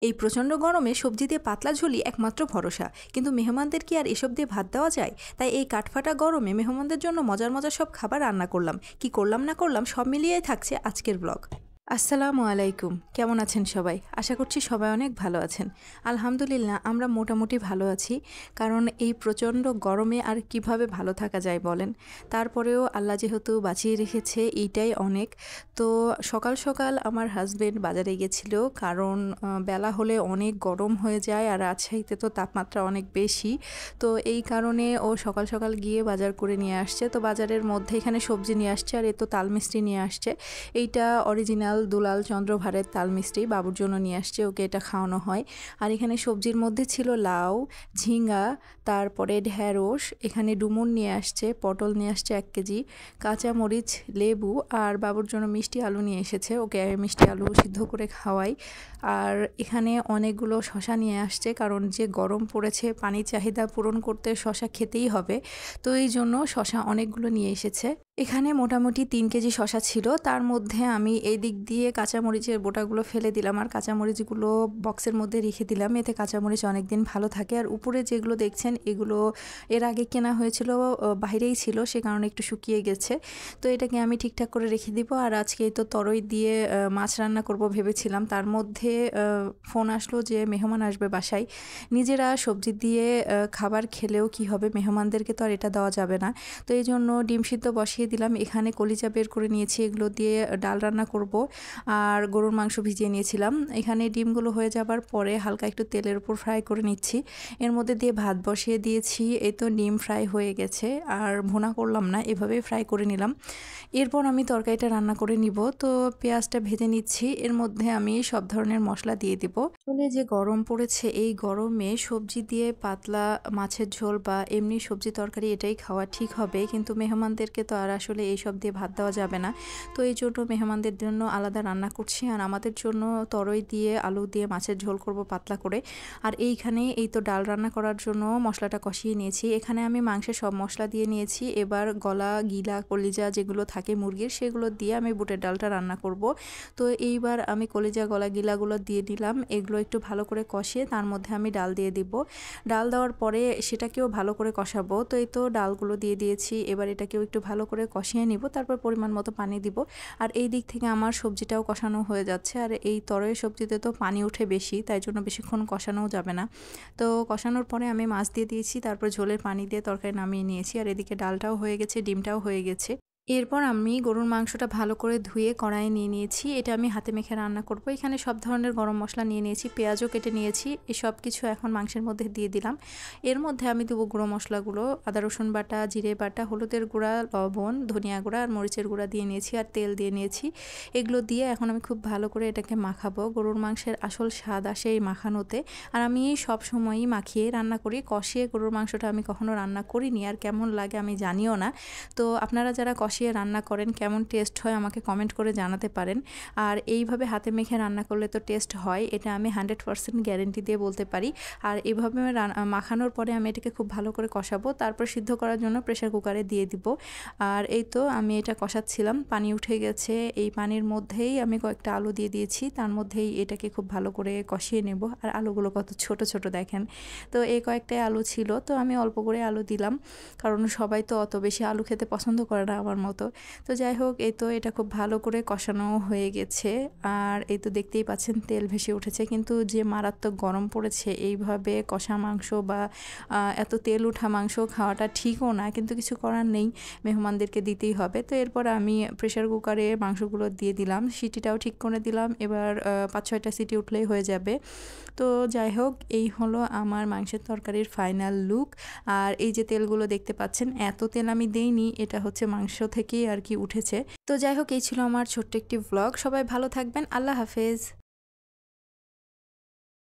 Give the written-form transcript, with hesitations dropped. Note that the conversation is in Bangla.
এই প্রচণ্ড গরমে সবজি দিয়ে পাতলা ঝোলই একমাত্র ভরসা, কিন্তু মেহমানদের কি আর এসব দিয়ে ভাত দেওয়া যায়? তাই এই কাঠফাটা গরমে মেহমানদের জন্য মজার মজার সব খাবার রান্না করলাম। কি করলাম না করলাম সব মিলিয়েই থাকছে আজকের ব্লগ। আসসালামু আলাইকুম, কেমন আছেন সবাই? আশা করছি সবাই অনেক ভালো আছেন। আলহামদুলিল্লাহ আমরা মোটামুটি ভালো আছি। কারণ এই প্রচণ্ড গরমে আর কিভাবে ভালো থাকা যায় বলেন? তারপরেও আল্লাহ যেহেতু বাঁচিয়ে রেখেছে এইটাই অনেক। তো সকাল সকাল আমার হাজবেন্ড বাজারে গেছিল, কারণ বেলা হলে অনেক গরম হয়ে যায় আর রাজশাহীতে তো তাপমাত্রা অনেক বেশি। তো এই কারণে ও সকাল সকাল গিয়ে বাজার করে নিয়ে আসছে। তো বাজারের মধ্যে এখানে সবজি নিয়ে আসছে আর এ তো তাল মিষ্টি নিয়ে আসছে। এইটা অরিজিনাল দুলাল চন্দ্র ভারের তাল মিষ্টি, বাবুর জন্য নিয়ে আসছে, ওকে এটা খাওয়ানো হয়। আর এখানে সবজির মধ্যে ছিল লাউ, ঝিঙ্গা, তারপরে ঢ্যাঁড়স, এখানে ডুমুর নিয়ে আসছে, পটল নিয়ে আসছে 1 কেজি, কাঁচামরিচ, লেবু, আর বাবুর জন্য মিষ্টি আলু নিয়ে এসেছে, ওকে মিষ্টি আলু সিদ্ধ করে খাওয়াই। আর এখানে অনেকগুলো শশা নিয়ে আসছে, কারণ যে গরম পড়েছে পানির চাহিদা পূরণ করতে শশা খেতেই হবে। তো এই জন্য শশা অনেকগুলো নিয়ে এসেছে। এখানে মোটামুটি 3 কেজি শশা ছিল, তার মধ্যে আমি এই দিক দিয়ে কাঁচামরিচের বোটাগুলো ফেলে দিলাম আর কাঁচামরিচগুলো বক্সের মধ্যে রেখে দিলাম, এতে কাঁচামরিচ অনেক দিন ভালো থাকে। আর উপরে যেগুলো দেখছেন এগুলো এর আগে কেনা হয়েছিল, বাইরেই ছিল, সে কারণে একটু শুকিয়ে গেছে। তো এটাকে আমি ঠিকঠাক করে রেখে দিব। আর আজকে তো তরই দিয়ে মাছ রান্না করব ভেবেছিলাম, তার মধ্যে ফোন আসলো যে মেহমান আসবে বাসায়। নিজেরা সবজি দিয়ে খাবার খেলেও কি হবে, মেহমানদেরকে তো আর এটা দেওয়া যাবে না। তো এই জন্য ডিম সিদ্ধ বসিয়ে দিলাম। এখানে কলিজা বের করে নিয়েছি, এগুলো দিয়ে ডাল রান্না করব। আর গরুর মাংস ভিজিয়ে নিয়েছিলাম। এখানে ডিমগুলো হয়ে যাবার পরে হালকা একটু তেলের উপর ফ্রাই করে নিচ্ছি, এর মধ্যে দিয়ে ভাত বসিয়ে দিয়েছি। এই তো ডিম ফ্রাই হয়ে গেছে, আর ভুনা করলাম না, এভাবেই ফ্রাই করে নিলাম। এরপর আমি তরকারিটা রান্না করে নিব। তো পেঁয়াজটা ভেজে নিচ্ছি, এর মধ্যে আমি সব ধরনের মশলা দিয়ে দিব। আসলে যে গরম পড়েছে, এই গরমে সবজি দিয়ে পাতলা মাছের ঝোল বা এমনি সবজি তরকারি এটাই খাওয়া ঠিক হবে, কিন্তু মেহমানদেরকে তো আর আসলে এইসব দিয়ে ভাত দেওয়া যাবে না। তো এই জন্য মেহমানদের জন্য আলাদা রান্না করছি, আর আমাদের জন্য তরই দিয়ে আলু দিয়ে মাছের ঝোল করব পাতলা করে। আর এইখানে এই তো ডাল রান্না করার জন্য মশলাটা কষিয়ে নিয়েছি। এখানে আমি মাংসের সব মশলা দিয়ে নিয়েছি, এবার গলা গিলা কলিজা যেগুলো থাকে মুরগির, সেগুলো দিয়ে আমি বুটের ডালটা রান্না করব। তো এইবার আমি কলিজা গলা গিলাগুলো দিয়ে দিলাম, এগুলো একটু ভালো করে কষিয়ে তার মধ্যে আমি ডাল দিয়ে দিব। ডাল দেওয়ার পরে সেটাকেও ভালো করে কষাবো। তো এই তো ডালগুলো দিয়ে দিয়েছি, এবার এটাকেও একটু ভালো করে কষিয়ে নিব, তারপর পরিমাণ মতো পানি দিব। আর এই দিক থেকে আমার সবজিটাও কষানো হয়ে যাচ্ছে। আর এই তরই সবজিতে তো পানি ওঠে বেশি, তাই জন্য বেশিক্ষণ কষানোও যাবে না। তো কষানোর পরে আমি মাছ দিয়ে দিয়েছি, তারপর ঝোলের পানি দিয়ে তরকারি নামিয়ে নিয়েছি। আর এদিকে ডালটাও হয়ে গেছে, ডিমটাও হয়ে গেছে। এরপর আমি গরুর মাংসটা ভালো করে ধুয়ে কড়াইয়ে নিয়ে নিয়েছি, এটা আমি হাতে মেখে রান্না করব। এখানে সব ধরনের গরম মশলা নিয়ে নিয়েছি, পেঁয়াজও কেটে নিয়েছি, এই সব কিছু এখন মাংসের মধ্যে দিয়ে দিলাম। এর মধ্যে আমি দেবো গুঁড়ো মশলাগুলো, আদা রসুন বাটা, জিরে বাটা, হলুদের গুঁড়া, লবণ, ধনিয়া গুঁড়া আর মরিচের গুঁড়া দিয়ে নিয়েছি, আর তেল দিয়ে নিয়েছি। এগুলো দিয়ে এখন আমি খুব ভালো করে এটাকে মাখাবো। গরুর মাংসের আসল স্বাদ আসে এই মাখানোতে। আর আমি সব সময়ই মাখিয়ে রান্না করি, কষিয়ে গরুর মাংসটা আমি কখনো রান্না করিনি, আর কেমন লাগে আমি জানিও না। তো আপনারা যারা কষিয়ে রান্না করেন কেমন টেস্ট হয় আমাকে কমেন্ট করে জানাতে পারেন। আর এইভাবে হাতে মেখে রান্না করলে তো টেস্ট হয়, এটা আমি 100% গ্যারেন্টি দিয়ে বলতে পারি। আর এইভাবে মাখানোর পরে আমি এটাকে খুব ভালো করে কষাবো, তারপর সিদ্ধ করার জন্য প্রেসার কুকারে দিয়ে দিব। আর এই তো আমি এটা কষাচ্ছিলাম, পানি উঠে গেছে, এই পানির মধ্যেই আমি কয়েকটা আলু দিয়ে দিয়েছি, তার মধ্যেই এটাকে খুব ভালো করে কষিয়ে নেব। আর আলুগুলো কত ছোট ছোট দেখেন। তো এই কয়েকটাই আলু ছিল, তো আমি অল্প করে আলু দিলাম, কারণ সবাই তো অত বেশি আলু খেতে পছন্দ করে না আমার মতো। তো যাই হোক, এই তো এটা খুব ভালো করে কষানো হয়ে গেছে। আর এই তো দেখতেই পাচ্ছেন তেল ভেসে উঠেছে, কিন্তু যে মারাত্মক গরম পড়েছে এইভাবে কষা মাংস বা এত তেল উঠা মাংস খাওয়াটা ঠিকও না, কিন্তু কিছু করার নেই, মেহমানদেরকে দিতেই হবে। তো এরপর আমি প্রেসার কুকারে মাংসগুলো দিয়ে দিলাম, সিটিটাও ঠিক করে দিলাম, এবার 5-6টা সিটি উঠলেই হয়ে যাবে। তো যাই হোক, এই হলো আমার মাংসের তরকারির ফাইনাল লুক। আর এই যে তেলগুলো দেখতে পাচ্ছেন, এত তেল আমি দেইনি, এটা হচ্ছে মাংস থেকেই আর কি উঠেছে। তো যাই হোক, এই ছিল আমার ছোট্ট একটি ভ্লগ। সবাই ভালো থাকবেন, আল্লাহ হাফেজ।